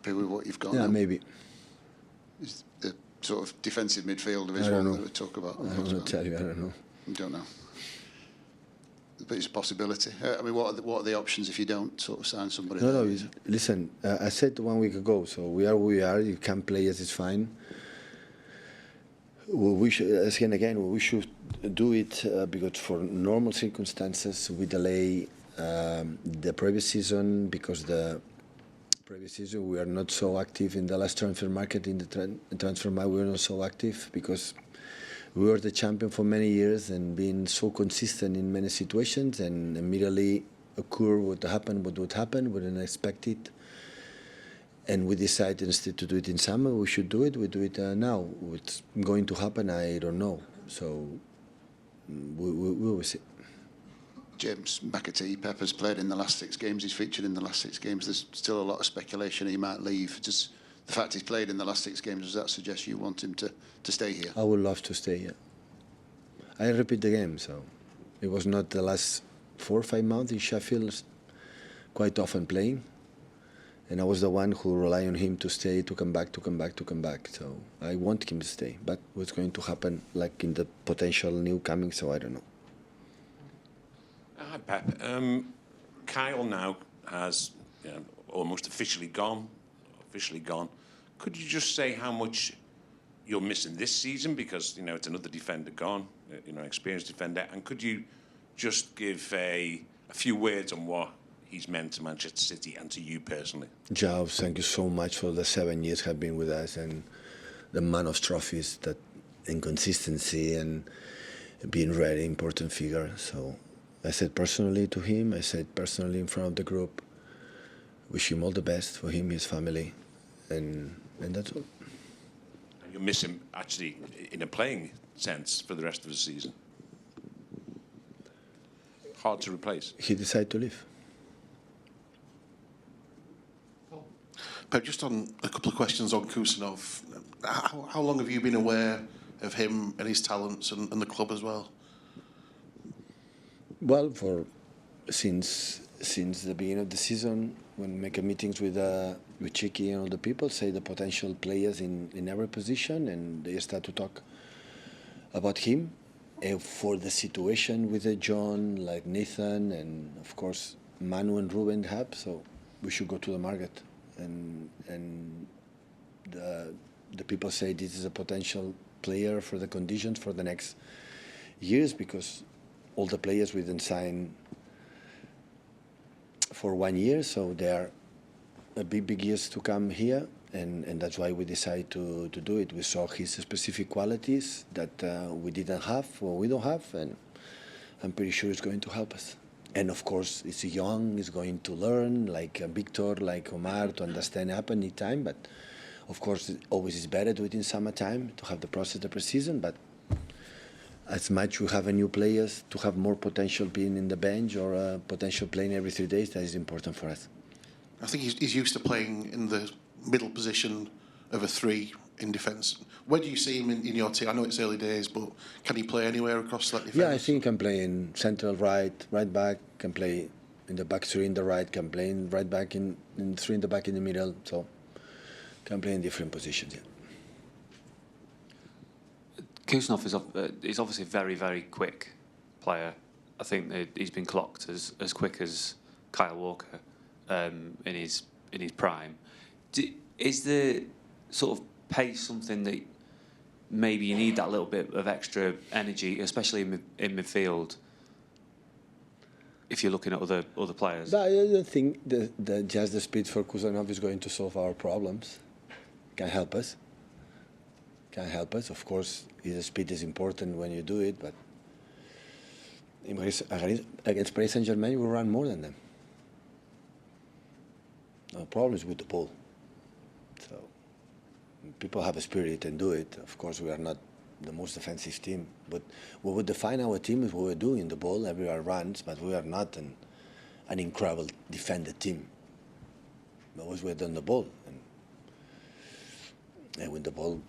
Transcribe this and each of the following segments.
happy with what you've got Yeah, now? maybe. Is the sort of defensive midfielder is I don't one know. that we talk about. I don't know, tell you, I don't know. You don't know. But it's a possibility. I mean, what are the options if you don't sort of sign somebody? No, listen, I said 1 week ago, so we are who we are. You can play us, it's fine. We should, again, we should do it because for normal circumstances, we delay the previous season because the previous season we are not so active in the last transfer market. In the transfer market, we were not so active because we were the champion for many years and being so consistent in many situations, and immediately occur what would happen, we didn't expect it. And we decided instead to do it in summer, we should do it. We do it now. What's going to happen, I don't know. So we will see. James McAtee, Pep has played in the last 6 games. He's featured in the last 6 games. There's still a lot of speculation he might leave. Just the fact he's played in the last 6 games, does that suggest you want him to stay here? I would love to stay here. I repeat the game, so it was not the last 4 or 5 months in Sheffield, quite often playing. And I was the one who relied on him to stay, to come back. So I want him to stay. But what's going to happen, like in the potential new coming, so I don't know. Hi, Pep. Kyle now has almost officially gone. Could you just say how much you're missing this season? Because, it's another defender gone, experienced defender. And could you just give a few words on what he's meant to Manchester City and to you personally? Giles, thank you so much for the 7 years have been with us and the man of trophies, that inconsistency and being really important figure. So I said personally to him, I said personally in front of the group, wish him all the best for him, his family, and that's all. And you miss him actually in a playing sense for the rest of the season. Hard to replace. He decided to leave. Pep, just on a couple of questions on Khusanov. How long have you been aware of him and his talents and the club as well? Well, since the beginning of the season, when we make meetings with Chicky and all the people, say the potential players in every position, and they start to talk about him. For the situation with John, like Nathan, and of course Manu and Ruben have, so we should go to the market. And the people say this is a potential player for the conditions for the next years, because all the players we didn't sign for 1 year, so they are a big years to come here, and that's why we decided to do it. We saw his specific qualities that we didn't have or we don't have, and I'm pretty sure it's going to help us. And of course, it's young, he's going to learn, like Vitor, like Omar, to understand happen in time. But of course, it always is better to do it in summertime to have the process of the preseason. But as much we have a new players, to have more potential being in the bench or potential playing every 3 days, that is important for us. I think he's used to playing in the middle position of a 3 in defence. Where do you see him in your team? I know it's early days, but can he play anywhere across that defence? Yeah, I think he can play in central right back, can play in the back 3 in the right, can play in right back, in 3 in the back in the middle, so can play in different positions, yeah. Khusanov is obviously a very, very quick player. I think that he's been clocked as quick as Kyle Walker in his prime. Is the sort of pace something that maybe you need that little bit of extra energy, especially in midfield, if you're looking at other players? I don't think just the speed for Khusanov is going to solve our problems. Can help us. Of course, the speed is important when you do it, but against Paris Saint-Germain, we run more than them. No problems with the ball. So people have a spirit and do it. Of course, we are not the most defensive team, but what would define our team is what we're doing the ball. Everyone runs, but we are not an incredible defender team. But always we're on the ball, and with the ball,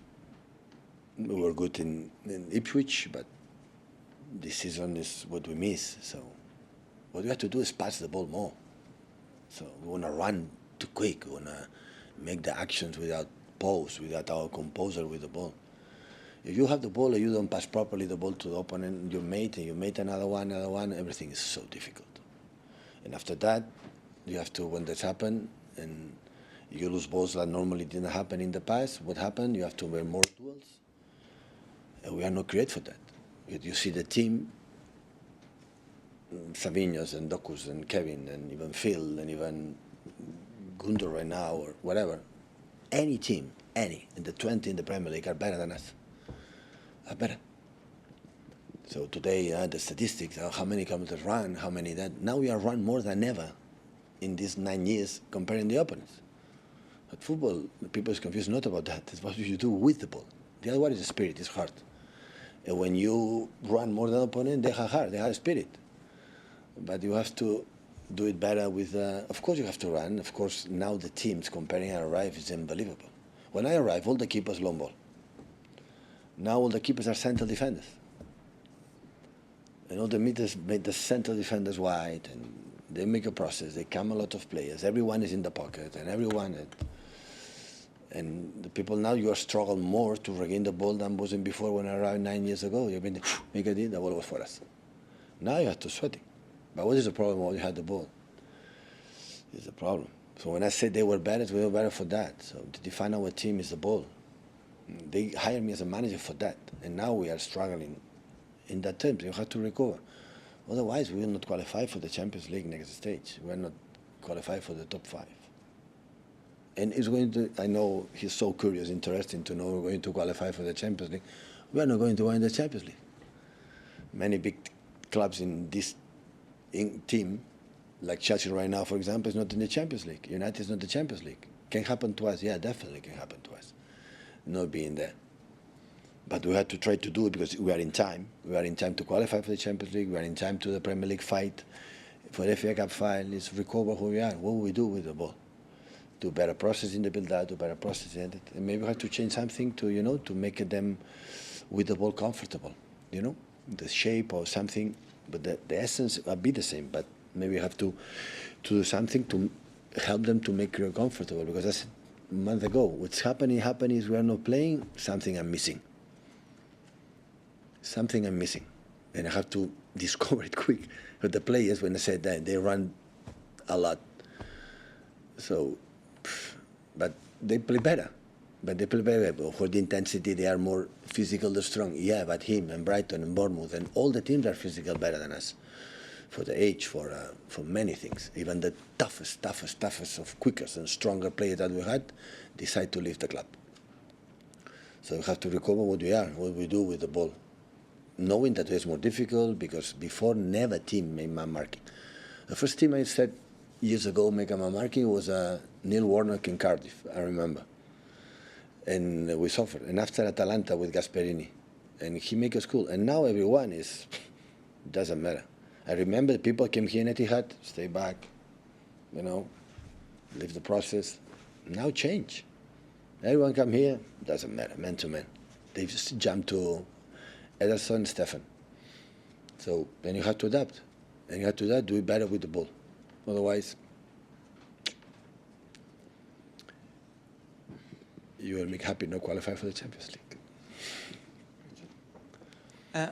we were good in Ipswich, but this season is what we miss. So what we have to do is pass the ball more. So we want to run too quick. We want to make the actions without pause, without our composure with the ball. If you have the ball and you don't pass properly the ball to the opponent, your mate, and you mate another one, everything is so difficult. And after that, you have to, when this happens, and you lose balls that normally didn't happen in the past, what happened? You have to win more duels. And we are not created for that. You see the team, Savinhos and Dokus and Kevin and even Phil and even Gunder right now or whatever, any team, any, in the 20 in the Premier League are better than us. Are better. So today, the statistics, how many kilometers run, how many that. Now we are run more than ever in these 9 years comparing the opponents. But football, people is confused not about that. It's what you do with the ball. The other one is the spirit, it's heart. And when you run more than the opponent, they have heart, they have spirit. But you have to do it better with, of course you have to run. Of course, now the teams comparing and arrive is unbelievable. When I arrive, all the keepers long ball. Now all the keepers are central defenders. And all the meters make the central defenders wide, and they make a process. They come a lot of players. Everyone is in the pocket, and everyone. And the people now, you are struggling more to regain the ball than wasn't before when I arrived 9 years ago. You've been McAtee, the ball was for us. Now you have to sweat it. But what is the problem when you had the ball? It's the problem. So when I say they were better, we were better for that. So to define our team is the ball. They hired me as a manager for that. And now we are struggling in that terms. You have to recover. Otherwise, we will not qualify for the Champions League next stage. We are not qualified for the top 5. And it's going to, I know he's so curious, interesting to know we're going to qualify for the Champions League. We are not going to win the Champions League. Many big clubs in this team, like Chelsea right now, for example, is not in the Champions League. United is not the Champions League. Can happen to us? Yeah, definitely can happen to us. Not being there. But we have to try to do it because we are in time. We are in time to qualify for the Champions League. We are in time to the Premier League fight. For the FA Cup final, is recover who we are. What will we do with the ball? Do better process in the build-up, do better process in it. And maybe we have to change something to, to make them with the ball comfortable, the shape or something. But the essence will be the same. But maybe we have to do something to help them to make it comfortable. Because that's a month ago. What's happening is we are not playing, something I'm missing. Something I'm missing. And I have to discover it quick. But the players, when I said that, they run a lot. So, but they play better. But they play better. For the intensity, they are more physical, they're strong. Yeah, but him and Brighton and Bournemouth and all the teams are physical better than us. For the age, for many things. Even the toughest of quickest and stronger players that we had decide to leave the club. So we have to recover what we are, what we do with the ball. Knowing that it's more difficult because before never team made man marking. The first team I said years ago make a man marking was Neil Warnock in Cardiff, I remember. And we suffered. And after Atalanta with Gasperini. And he made us cool. And now everyone doesn't matter. I remember people came here in Etihad, stay back, leave the process. Now change. Everyone come here, doesn't matter, man to man. They just jump to Ederson, Stefan. So then you have to adapt. And you have to adapt, do it better with the ball. Otherwise, you will make happy not qualify for the Champions League.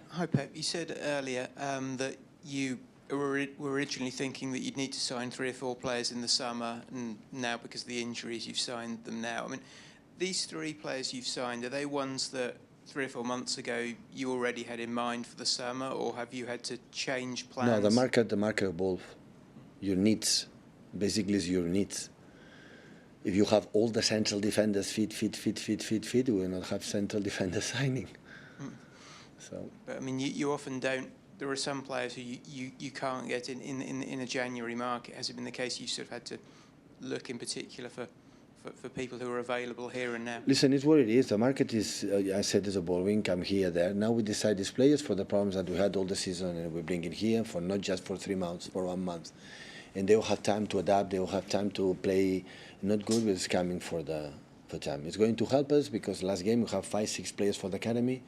Hi, Pep. You said earlier that you were originally thinking that you'd need to sign 3 or 4 players in the summer, and now because of the injuries, you've signed them now. I mean, these 3 players you've signed, are they ones that 3 or 4 months ago you already had in mind for the summer, or have you had to change plans? No, the market evolves. Your needs, basically, is your needs. If you have all the central defenders fit, we will not have central defenders signing. So, but I mean, you often don't. There are some players who you can't get in a January market. Has it been the case you've sort of had to look in particular for people who are available here and now? Listen, it's what it is. The market is, I said, it's evolving. Come here, there. Now we decide these players for the problems that we had all the season, and we bring it here for not just for 3 months, for 1 month. And they will have time to adapt. They will have time to play. Not good, but it's coming for time. It's going to help us because last game we have 5-6 players for the academy.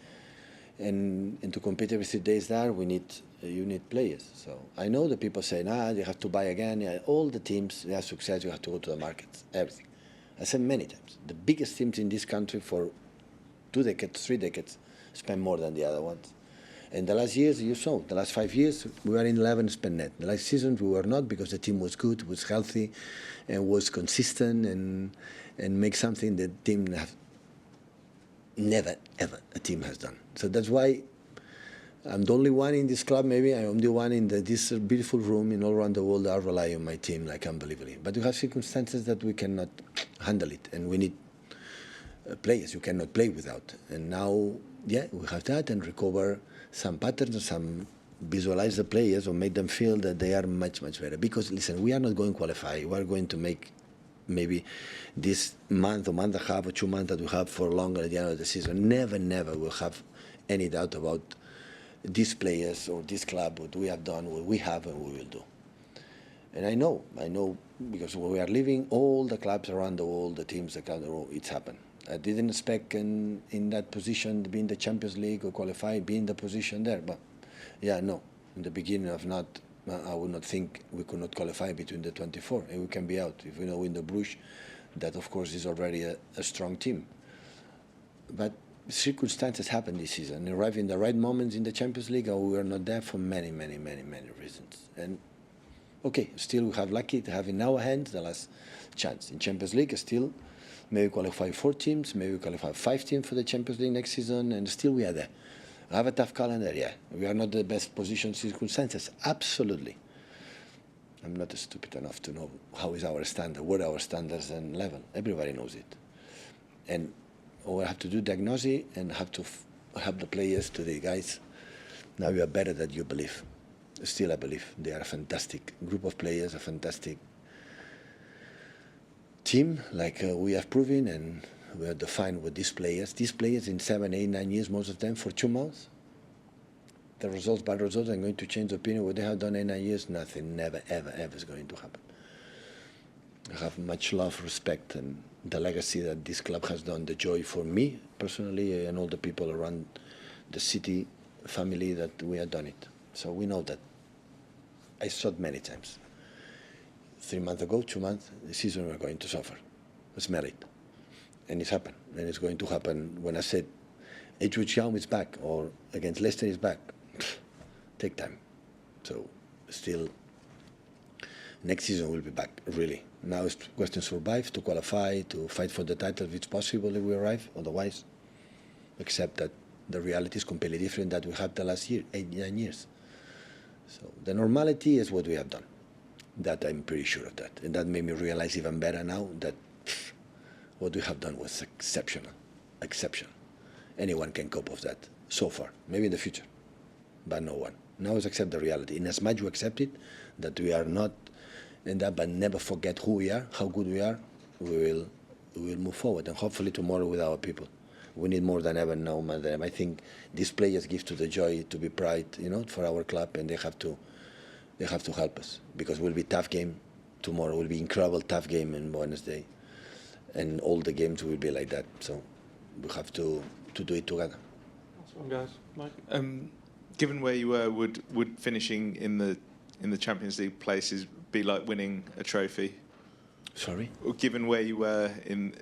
And to compete every 3 days there, you need players. So I know the people say, they have to buy again. Yeah, all the teams, they have success, you have to go to the markets, everything. I said many times, the biggest teams in this country for 2 decades, 3 decades, spend more than the other ones. And the last years, you saw, the last 5 years, we were in 11 spend net. The last season, we were not, because the team was good, was healthy, and was consistent, and make something that team have never, ever a team has done. So that's why I'm the only one in this club, maybe. I'm the one in this beautiful room in all around the world that rely on my team like unbelievably. But we have circumstances that we cannot handle it, and we need players you cannot play without. And now, yeah, we have that, and recover some patterns, some visualize the players or make them feel that they are much, much better. Because, listen, we are not going to qualify. We are going to make maybe this month or month and a half or 2 months that we have for longer at the end of the season. Never, never will have any doubt about these players or this club, what we have done, what we have and we will do. And I know, because we are living all the clubs around the world, the teams around the world, it's happened. I didn't expect in that position to be in the Champions League or qualify, be in the position there. But yeah, no, in the beginning of not, I would not think we could not qualify between the 24, and we can be out. If we know in the Bruges, that of course is already a strong team. But circumstances happen this season. Arrive in the right moments in the Champions League, and we were not there for many, many, many, many reasons. And okay, still we have lucky to have in our hands the last chance. In Champions League, still maybe qualify 4 teams, maybe qualify 5 teams for the Champions League next season, and still we are there. We have a tough calendar, yeah. We are not the best position circumstances, absolutely. I'm not stupid enough to know how is our standard, what are our standards and level. Everybody knows it. And we have to do diagnosis and have to help the players to the guys. Now you are better than you believe. Still, I believe they are a fantastic group of players, a fantastic team, like we have proven, and we are defined with these players. These players in 7, 8, 9 years, most of them for 2 months. The results, bad results, are going to change the opinion. What they have done in 9 years, nothing, never, ever, ever is going to happen. I have much love, respect, and the legacy that this club has done, the joy for me personally and all the people around the city, family, that we have done it. So we know that. I saw it many times. 3 months ago, 2 months, the season we're going to suffer. Smell it. And it's happened. And it's going to happen. When I said Ipswich Town is back or against Leicester is back, take time. So still, next season we'll be back, really. Now it's a question to survive, to qualify, to fight for the title if it's possible if we arrive. Otherwise, accept that the reality is completely different that we had the last year, 8, 9 years. So the normality is what we have done. That I'm pretty sure of that. And that made me realize even better now that what we have done was exceptional. Exceptional. Anyone can cope with that so far. Maybe in the future. But no one. Now is accept the reality. In as much we accept it, that we are not in that, but never forget who we are, how good we are, we will move forward. And hopefully tomorrow with our people. We need more than ever now, more than ever. I think these players give to the joy, to be pride, for our club, and they have to help us, because it will be a tough game tomorrow. It will be incredible tough game on Wednesday, and all the games will be like that. So we have to do it together. Last one, guys. Mike. Given where you were, would finishing in the Champions League places be like winning a trophy? Sorry? Given where you were in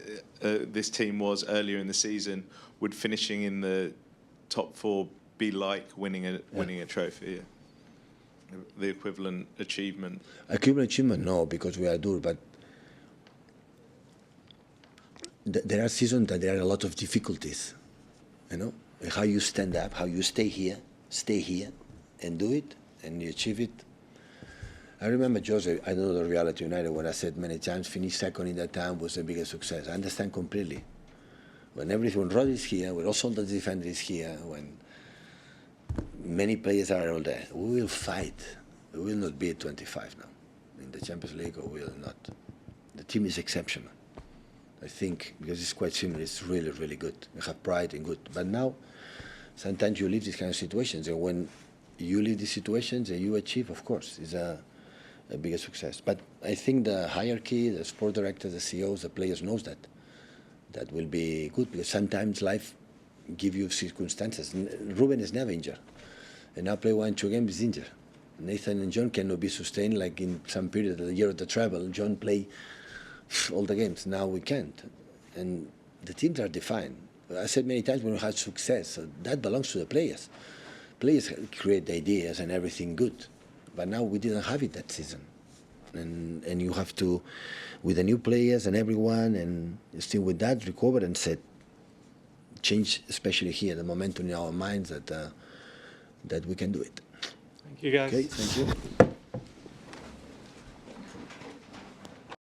this team was earlier in the season, would finishing in the top 4 be like winning a trophy? Yeah. The equivalent achievement? Equivalent achievement, no, because we are due, but there are seasons that there are a lot of difficulties, how you stand up, how you stay here, and do it, and you achieve it. I remember Jose, I know the reality United, when I said many times, finish second in that time was the biggest success. I understand completely. When Rod is here, when also the defender is here, when many players are all there, we will fight. We will not be at 25 now in the Champions League, or we will not. The team is exceptional. I think, because it's quite similar, it's really, really good. We have pride and good. But now, sometimes you leave these kind of situations, and when you leave these situations and you achieve, of course, is a bigger success. But I think the hierarchy, the sport directors, the CEOs, the players knows that. That will be good, because sometimes life give you circumstances. Ruben is never injured. And now play 1, 2 games is injured. Nathan and John cannot be sustained like in some period of the year of the travel. John play all the games. Now we can't, and the teams are defined. I said many times when we had success, that belongs to the players. Players create the ideas and everything good, but now we didn't have it that season, and you have to, with the new players and everyone, and still with that, recover and set, change, especially here, the momentum in our minds that we can do it. Thank you, guys. Okay, thank you.